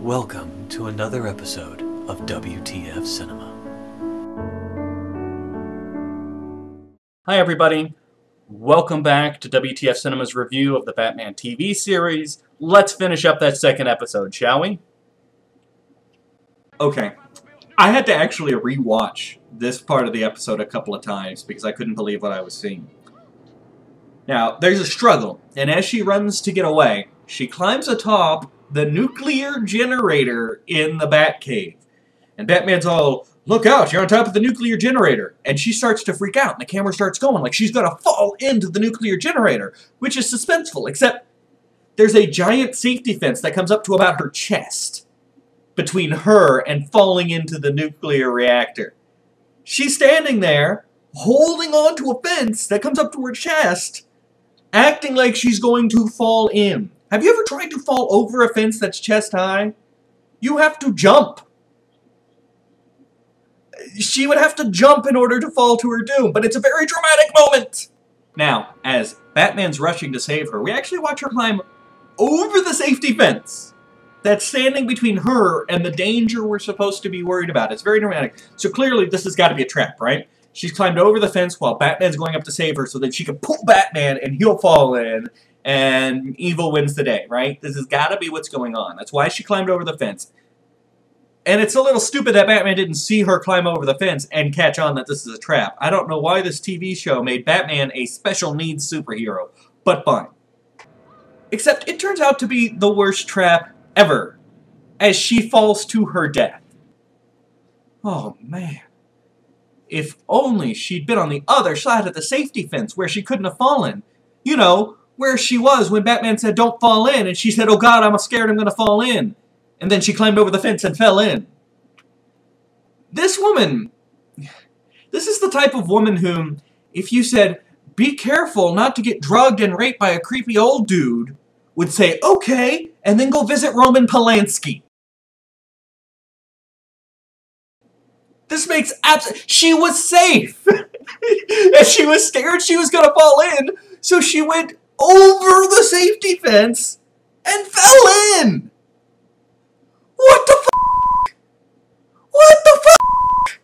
Welcome to another episode of WTF Cinema. Hi everybody, welcome back to WTF Cinema's review of the Batman TV series. Let's finish up that second episode, shall we? Okay, I had to actually rewatch this part of the episode a couple of times because I couldn't believe what I was seeing. Now, there's a struggle, and as she runs to get away, she climbs atop the nuclear generator in the Batcave. And Batman's all, look out, you're on top of the nuclear generator. And she starts to freak out, and the camera starts going like she's gonna fall into the nuclear generator, which is suspenseful, except there's a giant safety fence that comes up to about her chest between her and falling into the nuclear reactor. She's standing there, holding on to a fence that comes up to her chest, acting like she's going to fall in. Have you ever tried to fall over a fence that's chest high? You have to jump. She would have to jump in order to fall to her doom, but it's a very dramatic moment. Now, as Batman's rushing to save her, we actually watch her climb over the safety fence that's standing between her and the danger we're supposed to be worried about. It's very dramatic. So clearly this has got to be a trap, right? She's climbed over the fence while Batman's going up to save her so that she can pull Batman and he'll fall in and evil wins the day, right? This has got to be what's going on. That's why she climbed over the fence. And it's a little stupid that Batman didn't see her climb over the fence and catch on that this is a trap. I don't know why this TV show made Batman a special needs superhero, but fine. Except it turns out to be the worst trap ever, as she falls to her death. Oh, man. If only she'd been on the other side of the safety fence where she couldn't have fallen. You know, where she was when Batman said, don't fall in, and she said, oh God, I'm scared I'm gonna fall in. And then she climbed over the fence and fell in. This woman, this is the type of woman whom, if you said, be careful not to get drugged and raped by a creepy old dude, would say, okay, and then go visit Roman Polanski. This makes she was safe! And she was scared she was gonna fall in, so she went over the safety fence and fell in! What the f***? What the f***?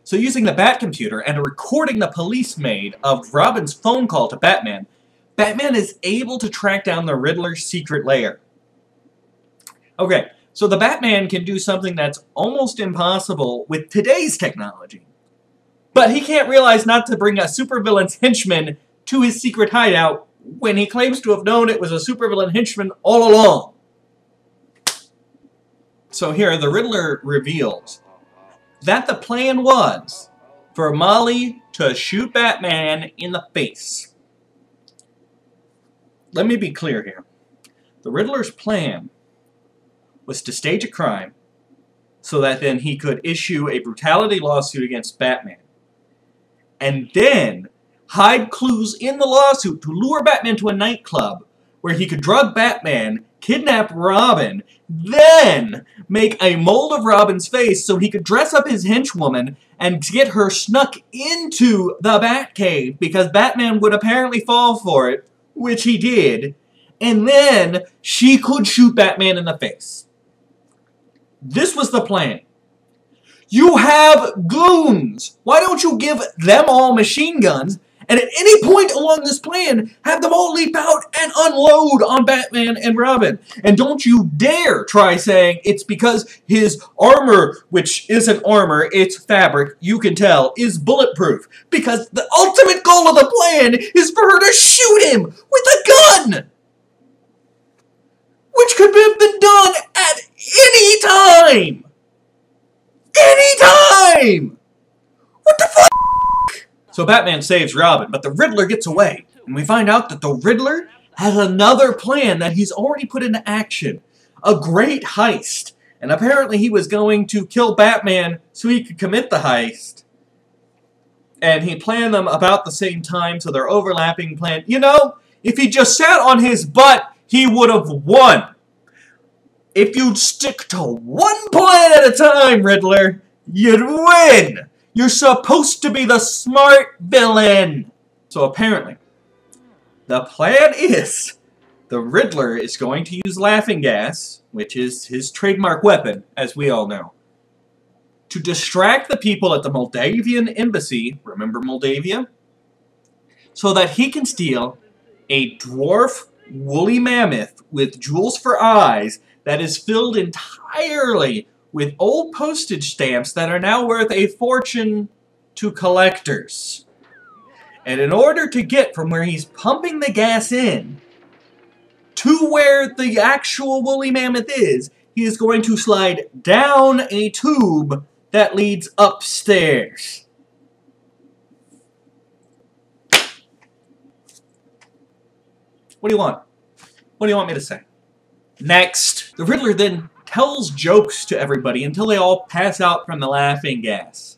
So using the Batcomputer and a recording the police made of Robin's phone call to Batman, Batman is able to track down the Riddler's secret lair. Okay, so the Batman can do something that's almost impossible with today's technology. But he can't realize not to bring a supervillain's henchman to his secret hideout when he claims to have known it was a supervillain henchman all along. So here, the Riddler reveals that the plan was for Molly to shoot Batman in the face. Let me be clear here. The Riddler's plan was to stage a crime so that then he could issue a brutality lawsuit against Batman. And then hide clues in the lawsuit to lure Batman to a nightclub where he could drug Batman, kidnap Robin, then make a mold of Robin's face so he could dress up his henchwoman and get her snuck into the Batcave because Batman would apparently fall for it, which he did, and then she could shoot Batman in the face. This was the plan. You have goons! Why don't you give them all machine guns, and at any point along this plan, have them all leap out and unload on Batman and Robin. And don't you dare try saying it's because his armor, which isn't armor, it's fabric, you can tell, is bulletproof. Because the ultimate goal of the plan is for her to shoot him with a gun! Which could have been done at any time! Any time! What the fuck? So Batman saves Robin, but the Riddler gets away. And we find out that the Riddler has another plan that he's already put into action. A great heist. And apparently he was going to kill Batman so he could commit the heist. And he planned them about the same time, so they're overlapping plan. You know, if he just sat on his butt, he would have won. If you'd stick to one plan at a time, Riddler, you'd win. You're supposed to be the smart villain. So apparently, the plan is the Riddler is going to use laughing gas, which is his trademark weapon, as we all know, to distract the people at the Moldavian embassy, remember Moldavia? So that he can steal a dwarf woolly mammoth with jewels for eyes that is filled entirely with old postage stamps that are now worth a fortune to collectors. And in order to get from where he's pumping the gas in to where the actual woolly mammoth is, he is going to slide down a tube that leads upstairs. What do you want? What do you want me to say? Next, the Riddler then tells jokes to everybody until they all pass out from the laughing gas.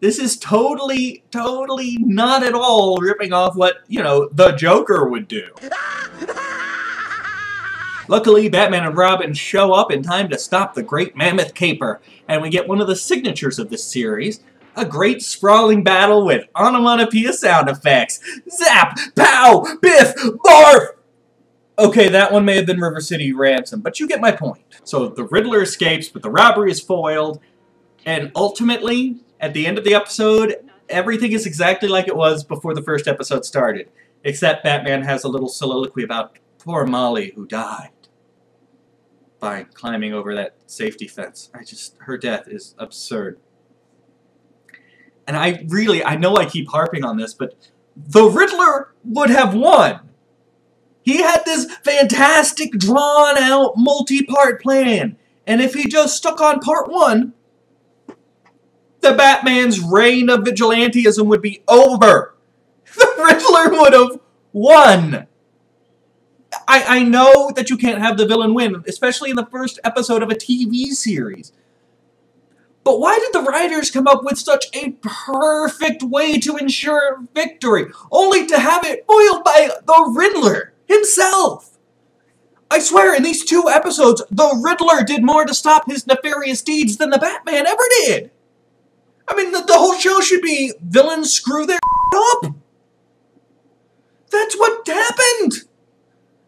This is totally not at all ripping off what, you know, the Joker would do. Luckily, Batman and Robin show up in time to stop the Great Mammoth Caper, and we get one of the signatures of this series, a great sprawling battle with onomatopoeia sound effects. Zap! Pow! Biff! Barf! Okay, that one may have been River City Ransom, but you get my point. So the Riddler escapes, but the robbery is foiled, and ultimately, at the end of the episode, everything is exactly like it was before the first episode started, except Batman has a little soliloquy about poor Molly who died by climbing over that safety fence. Her death is absurd. And I know I keep harping on this, but the Riddler would have won. He had this fantastic, drawn-out, multi-part plan. And if he just stuck on part one, the Batman's reign of vigilantism would be over. The Riddler would have won. I know that you can't have the villain win, especially in the first episode of a TV series. But why did the writers come up with such a perfect way to ensure victory, only to have it foiled by the Riddler himself? I swear, in these 2 episodes, the Riddler did more to stop his nefarious deeds than the Batman ever did. I mean, the whole show should be villains screw their up. That's what happened.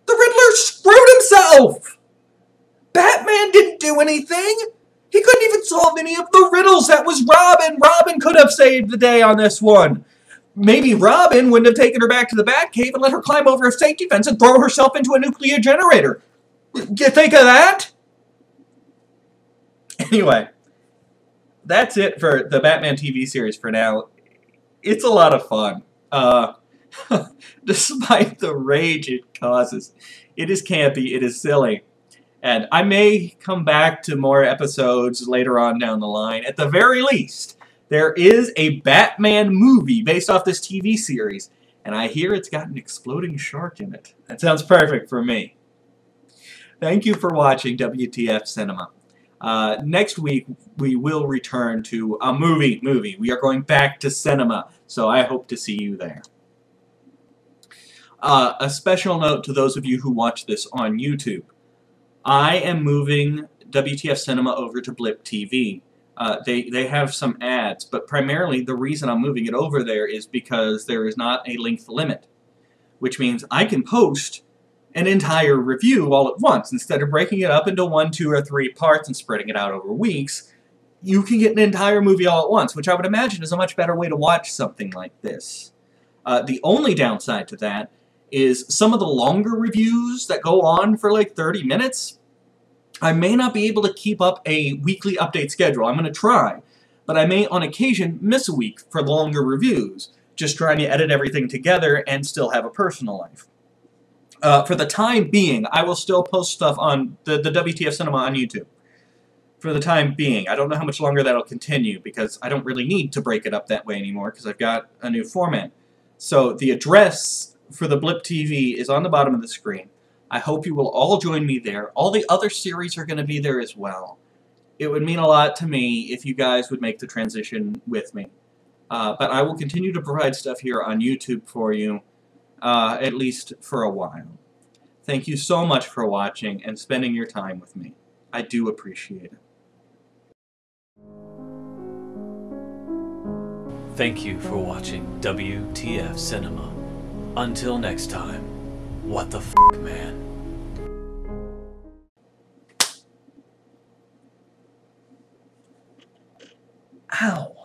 The Riddler screwed himself. Batman didn't do anything. He couldn't even solve any of the riddles. That was Robin. Robin could have saved the day on this one. Maybe Robin wouldn't have taken her back to the Batcave and let her climb over a safety fence and throw herself into a nuclear generator. You think of that? Anyway, that's it for the Batman TV series for now. It's a lot of fun. Despite the rage it causes. It is campy, it is silly. And I may come back to more episodes later on down the line. At the very least, there is a Batman movie based off this TV series. And I hear it's got an exploding shark in it. That sounds perfect for me. Thank you for watching WTF Cinema. Next week, we will return to a movie. We are going back to cinema. So I hope to see you there. A special note to those of you who watch this on YouTube. I am moving WTF Cinema over to Blip TV. They have some ads, but primarily the reason I'm moving it over there is because there is not a length limit, which means I can post an entire review all at once. Instead of breaking it up into 1, 2, or 3 parts and spreading it out over weeks, you can get an entire movie all at once, which I would imagine is a much better way to watch something like this. The only downside to that is some of the longer reviews that go on for like 30 minutes, I may not be able to keep up a weekly update schedule. I'm going to try, but I may on occasion miss a week for longer reviews, just trying to edit everything together and still have a personal life. For the time being, I will still post stuff on the WTF Cinema on YouTube. For the time being. I don't know how much longer that'll continue, because I don't really need to break it up that way anymore, because I've got a new format. So the address for the Blip TV is on the bottom of the screen. I hope you will all join me there. All the other series are going to be there as well. It would mean a lot to me if you guys would make the transition with me. But I will continue to provide stuff here on YouTube for you, at least for a while. Thank you so much for watching and spending your time with me. I do appreciate it. Thank you for watching WTF Cinema. Until next time, What the f, man? Ow.